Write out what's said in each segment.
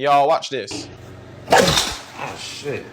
Y'all watch this. Oh shit.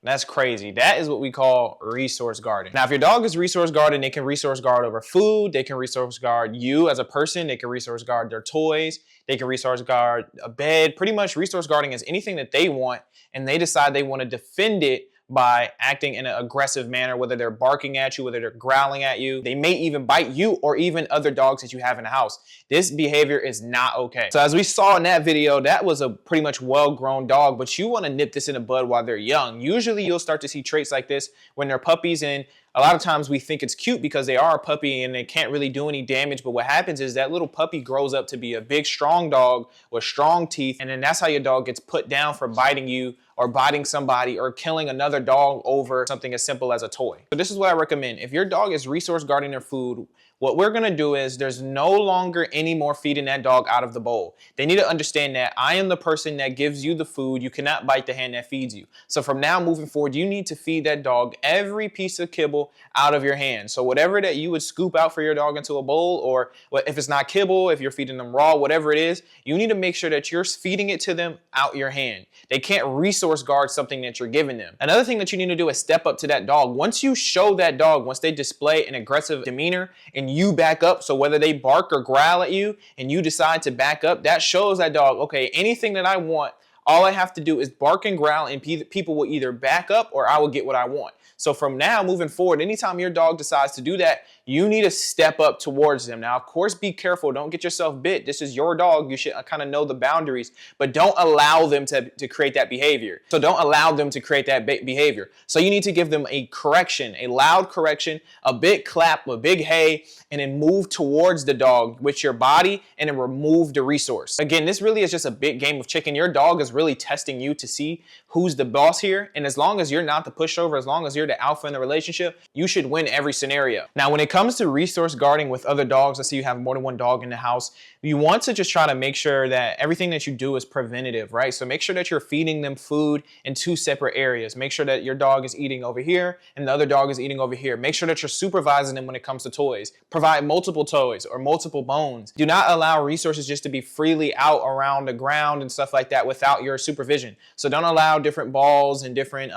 That's crazy. That is what we call resource guarding. Now, if your dog is resource guarding, they can resource guard over food. They can resource guard you as a person. They can resource guard their toys. They can resource guard a bed. Pretty much resource guarding is anything that they want, and they decide they want to defend it by acting in an aggressive manner, whether they're barking at you, whether they're growling at you. They may even bite you or even other dogs that you have in the house. This behavior is not okay. So as we saw in that video, that was a pretty much well-grown dog, but you want to nip this in the bud while they're young. Usually you'll start to see traits like this when they're puppies, and a lot of times we think it's cute because they are a puppy and they can't really do any damage, but what happens is that little puppy grows up to be a big, strong dog with strong teeth, and then that's how your dog gets put down for biting you or biting somebody or killing another dog over something as simple as a toy. So this is what I recommend. If your dog is resource guarding their food, what we're gonna do is there's no longer any more feeding that dog out of the bowl. They need to understand that I am the person that gives you the food. You cannot bite the hand that feeds you. So from now moving forward, you need to feed that dog every piece of kibble out of your hand. So whatever that you would scoop out for your dog into a bowl, or if it's not kibble, if you're feeding them raw, whatever it is, you need to make sure that you're feeding it to them out your hand. They can't resource guard something that you're giving them. Another thing that you need to do is step up to that dog. Once you show that dog, once they display an aggressive demeanor and you back up, so whether they bark or growl at you and you decide to back up, that shows that dog, okay, anything that I want, all I have to do is bark and growl and people will either back up or I will get what I want. So from now moving forward, anytime your dog decides to do that, you need to step up towards them. Now, of course, be careful. Don't get yourself bit. This is your dog. You should kind of know the boundaries, but don't allow them to create that behavior. So don't allow them to create that behavior. So you need to give them a correction, a loud correction, a big clap, a big hey, and then move towards the dog with your body and then remove the resource. Again, this really is just a big game of chicken. Your dog is really testing you to see who's the boss here. And as long as you're not the pushover, as long as you're the alpha in the relationship, you should win every scenario. Now, when it comes to resource guarding with other dogs, let's say you have more than one dog in the house, you want to just try to make sure that everything that you do is preventative, right? So make sure that you're feeding them food in two separate areas. Make sure that your dog is eating over here and the other dog is eating over here. Make sure that you're supervising them when it comes to toys. Provide multiple toys or multiple bones. Do not allow resources just to be freely out around the ground and stuff like that without your supervision. So don't allow different balls and different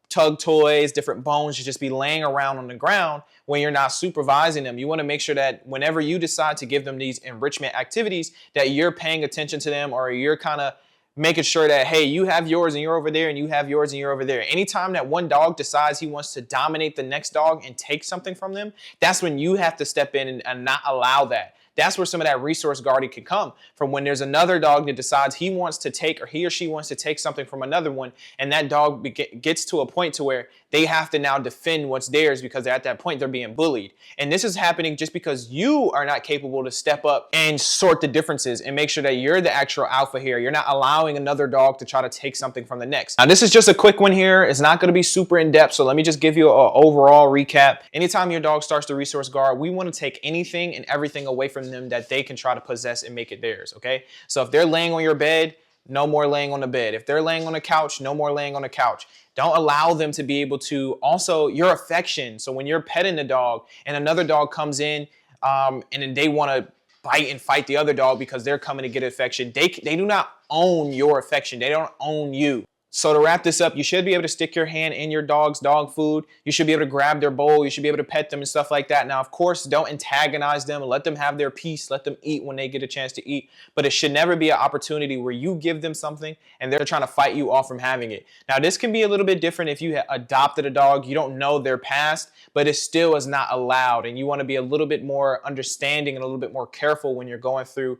tug toys, different bones to just be laying around on the ground when you're not supervising them. You want to make sure that whenever you decide to give them these enrichment activities, that you're paying attention to them, or you're kind of making sure that, hey, you have yours and you're over there and you have yours and you're over there. Anytime that one dog decides he wants to dominate the next dog and take something from them, that's when you have to step in and not allow that. That's where some of that resource guarding can come from, when there's another dog that decides he wants to take, or he or she wants to take something from another one, and that dog gets to a point to where they have to now defend what's theirs because at that point they're being bullied. And this is happening just because you are not capable to step up and sort the differences and make sure that you're the actual alpha here. You're not allowing another dog to try to take something from the next. Now, this is just a quick one here. It's not going to be super in-depth, so let me just give you an overall recap. Anytime your dog starts to resource guard, we want to take anything and everything away from them that they can try to possess and make it theirs, okay? So if they're laying on your bed, no more laying on the bed. If they're laying on the couch, no more laying on the couch. Don't allow them to be able to also, your affection. So when you're petting the dog and another dog comes in and then they want to bite and fight the other dog because they're coming to get affection, they do not own your affection. They don't own you. So to wrap this up, you should be able to stick your hand in your dog's dog food. You should be able to grab their bowl. You should be able to pet them and stuff like that. Now, of course, don't antagonize them. Let them have their piece. Let them eat when they get a chance to eat. But it should never be an opportunity where you give them something and they're trying to fight you off from having it. Now, this can be a little bit different if you adopted a dog. You don't know their past, but it still is not allowed. And you want to be a little bit more understanding and a little bit more careful when you're going through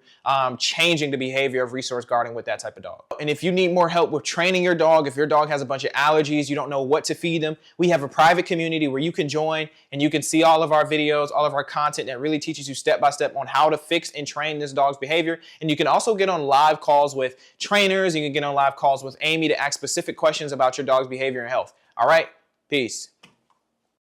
changing the behavior of resource guarding with that type of dog. And if you need more help with training your dog, if your dog has a bunch of allergies, you don't know what to feed them, we have a private community where you can join and you can see all of our videos, all of our content that really teaches you step by step on how to fix and train this dog's behavior. And you can also get on live calls with trainers. You can get on live calls with Amy to ask specific questions about your dog's behavior and health. All right, peace.